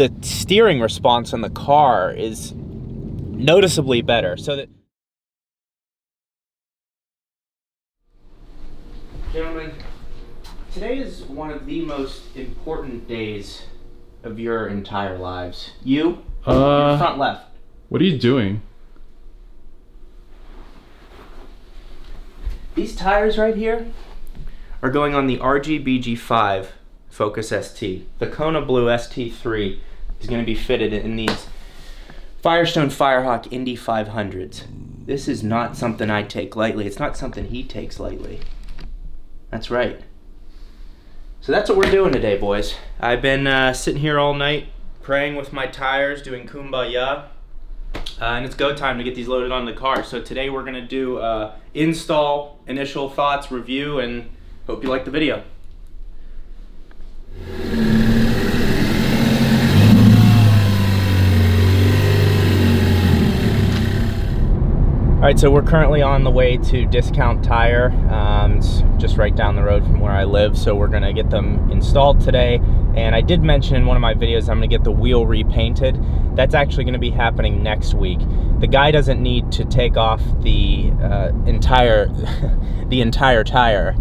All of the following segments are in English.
the steering response on the car is noticeably better. So that, gentlemen, today is one of the most important days of your entire lives. You're front left. What are you doing? These tires right here are going on the RGBG5 Focus ST. The Kona Blue ST3 is going to be fitted in these Firestone Firehawk Indy 500's. This is not something I take lightly. It's not something he takes lightly. That's right. So that's what we're doing today, boys. I've been sitting here all night praying with my tires, doing kumbaya. And it's go time to get these loaded on the car. So today we're going to do install, initial thoughts, review, and hope you like the video. Alright, so we're currently on the way to Discount Tire. It's just right down the road from where I live, so we're going to get them installed today. And I did mention in one of my videos I'm going to get the wheel repainted. That's actually going to be happening next week. The guy doesn't need to take off the entire tire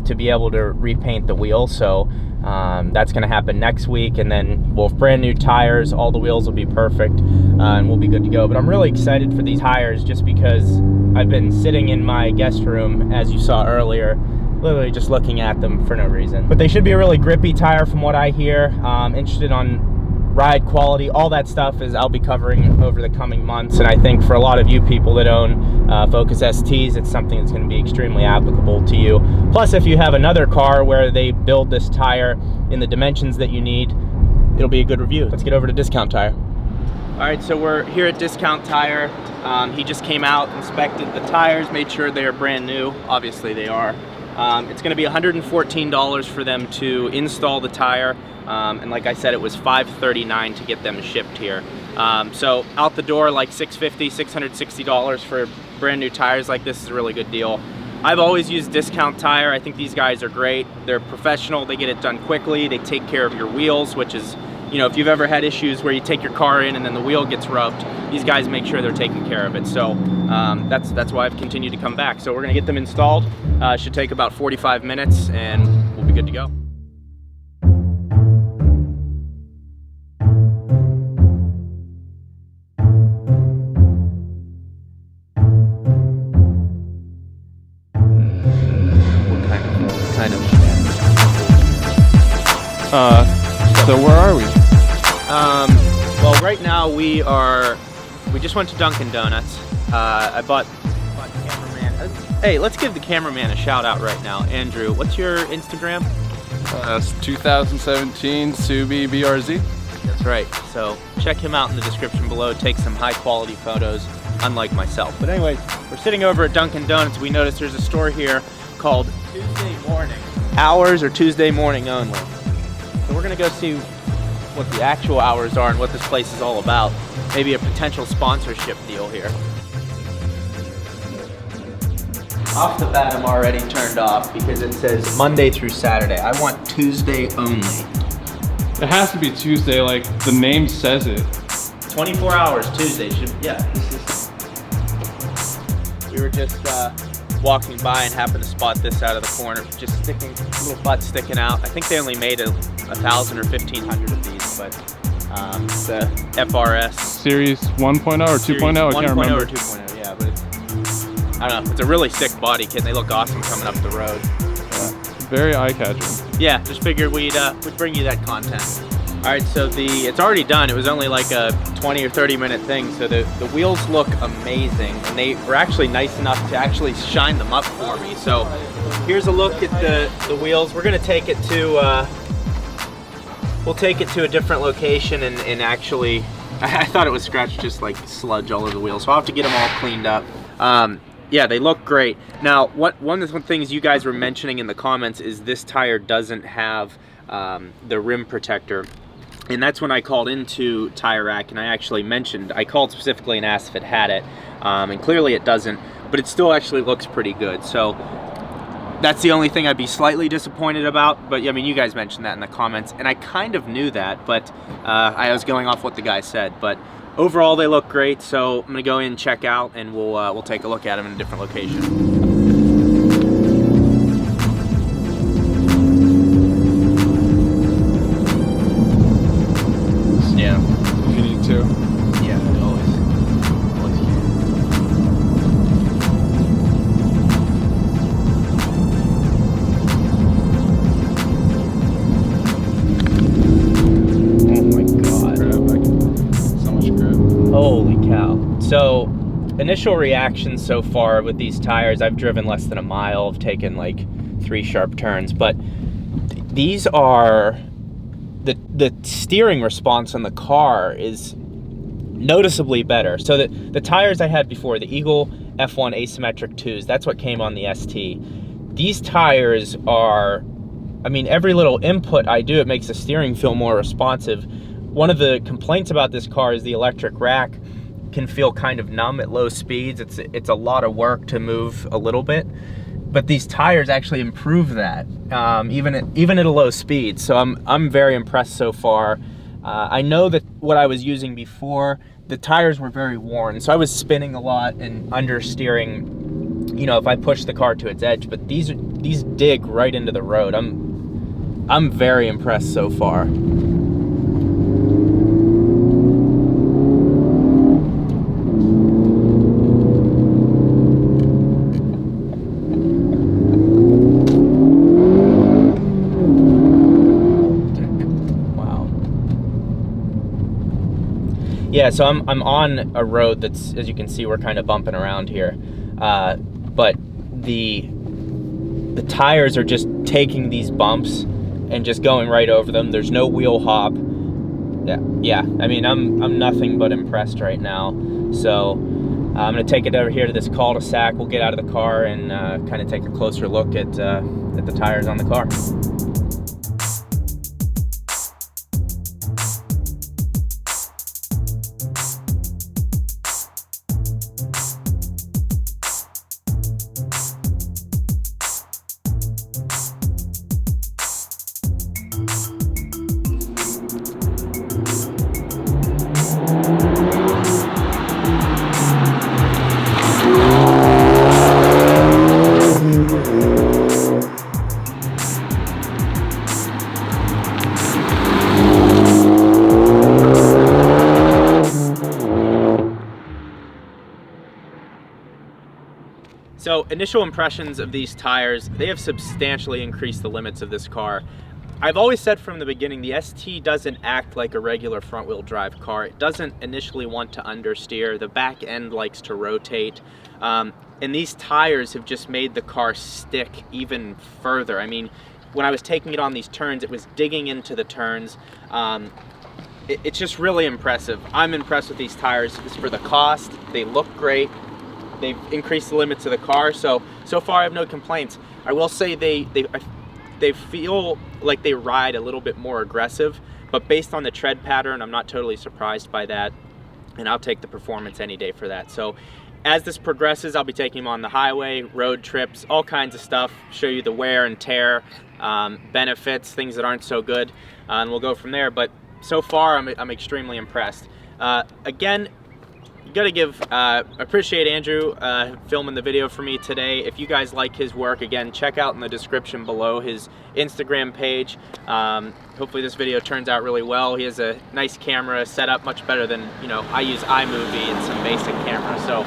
to be able to repaint the wheel, so that's going to happen next week, and then we'll have brand new tires, all the wheels will be perfect, and we'll be good to go. But I'm really excited for these tires just because I've been sitting in my guest room, as you saw earlier, literally just looking at them for no reason. But they should be a really grippy tire from what I hear. Interested on ride quality, all that stuff is I'll be covering over the coming months, and I think for a lot of you people that own Focus STs, it's something that's going to be extremely applicable to you. Plus, if you have another car where they build this tire in the dimensions that you need, it'll be a good review. Let's get over to Discount Tire. Alright, so we're here at Discount Tire. He just came out, inspected the tires, made sure they are brand new. Obviously they are. It's going to be $114 for them to install the tire. And like I said, it was $539 to get them shipped here. So out the door, like $650, $660 for brand new tires like this is a really good deal. I've always used Discount Tire. I think these guys are great. They're professional, they get it done quickly, they take care of your wheels, which is, you know, if you've ever had issues where you take your car in and then the wheel gets rubbed, these guys make sure they're taking care of it. So that's why I've continued to come back. So we're gonna get them installed. Should take about 45 minutes and we'll be good to go. So where are we? Well, right now we just went to Dunkin Donuts. I bought cameraman. Hey, let's give the cameraman a shout out right now. Andrew, what's your Instagram? It's 2017 Subi BRZ. That's right. So check him out in the description below. Take some high quality photos, unlike myself. But anyways, we're sitting over at Dunkin Donuts. We noticed there's a store here called Tuesday Morning. Hours are Tuesday morning only. So we're gonna go see what the actual hours are and what this place is all about. Maybe a potential sponsorship deal here. Off the bat, I'm already turned off because it says Monday through Saturday. I want Tuesday only. It has to be Tuesday, like the name says it. 24 hours Tuesday. Yeah, this is. We were just walking by and happened to spot this out of the corner, just little butt sticking out. I think they only made 1,000 or 1,500 of these, but the FRS Series 1.0 or 2.0, I can't remember. 1.0 or 2.0, yeah, but I don't know, it's a really sick body kit. They look awesome coming up the road. Yeah, very eye-catching. Yeah, just figured we'd bring you that content. All right, so it's already done. It was only like a 20 or 30 minute thing, so the wheels look amazing, and they were actually nice enough to actually shine them up for me. So here's a look at the wheels. We're gonna take it to we'll take it to a different location and actually, I thought it was scratched just like sludge all over the wheels, so I'll have to get them all cleaned up. Yeah, they look great. Now, one of the things you guys were mentioning in the comments is this tire doesn't have the rim protector. And that's when I called into Tire Rack and I actually mentioned, I called specifically and asked if it had it. And clearly it doesn't, but it still actually looks pretty good. So That's the only thing I'd be slightly disappointed about, but I mean, you guys mentioned that in the comments, and I kind of knew that, but I was going off what the guy said. But overall, they look great, so I'm gonna go in and check out, and we'll take a look at them in a different location. Yeah. If you need to. Yeah, always can. Oh my God. So much grip. Holy cow. So, initial reactions so far with these tires, I've driven less than a mile, I've taken like 3 sharp turns, but these are, the steering response on the car is noticeably better. So the tires I had before, the Eagle F1 asymmetric 2s, that's what came on the ST. These tires are, I mean, every little input I do, it makes the steering feel more responsive. One of the complaints about this car is the electric rack can feel kind of numb at low speeds. It's a lot of work to move a little bit, but these tires actually improve that, even at a low speed. So I'm very impressed so far. I know that what I was using before, the tires were very worn, so I was spinning a lot and understeering, you know, if I push the car to its edge. But these dig right into the road. I'm very impressed so far. Yeah, so I'm on a road that's, as you can see, we're kind of bumping around here, but the tires are just taking these bumps and just going right over them. There's no wheel hop. Yeah. I mean, I'm nothing but impressed right now. So I'm gonna take it over here to this cul-de-sac. We'll get out of the car and kind of take a closer look at the tires on the car. So initial impressions of these tires, they have substantially increased the limits of this car. I've always said from the beginning, the ST doesn't act like a regular front wheel drive car. It doesn't initially want to understeer. The back end likes to rotate. And these tires have just made the car stick even further. I mean, when I was taking it on these turns, it was digging into the turns. It's just really impressive. I'm impressed with these tires. It's for the cost. They look great. They've increased the limits of the car, so far I have no complaints. I will say they feel like they ride a little bit more aggressive, but based on the tread pattern, I'm not totally surprised by that, and I'll take the performance any day for that. So as this progresses, I'll be taking them on the highway, road trips, all kinds of stuff, show you the wear and tear, benefits, things that aren't so good, and we'll go from there. But so far, I'm extremely impressed. Again, you gotta give, appreciate Andrew filming the video for me today. If you guys like his work, again, check out in the description below his Instagram page. Hopefully this video turns out really well. He has a nice camera set up, much better than, you know, I use iMovie and some basic camera. So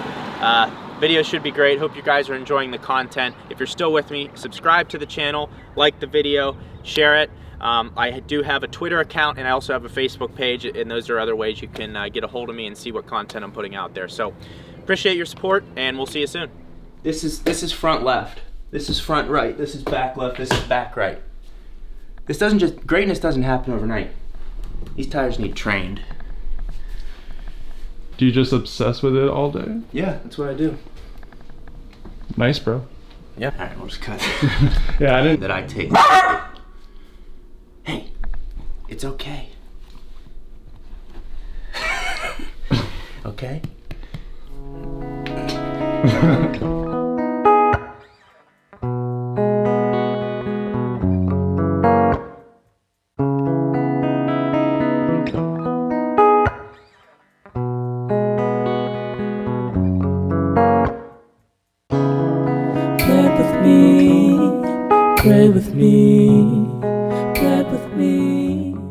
video should be great. Hope you guys are enjoying the content. If you're still with me, subscribe to the channel, like the video, share it. I do have a Twitter account, and I also have a Facebook page, and those are other ways you can get a hold of me and see what content I'm putting out there. So appreciate your support, and we'll see you soon. This is front left. This is front right. This is back left. This is back right. Greatness doesn't happen overnight. These tires need trained. Do you just obsess with it all day? Yeah, that's what I do. Nice, bro. Yeah. All right, we'll just cut. Yeah, I didn't. That I take. Hey, it's okay. Okay? Pray with me, pray with me.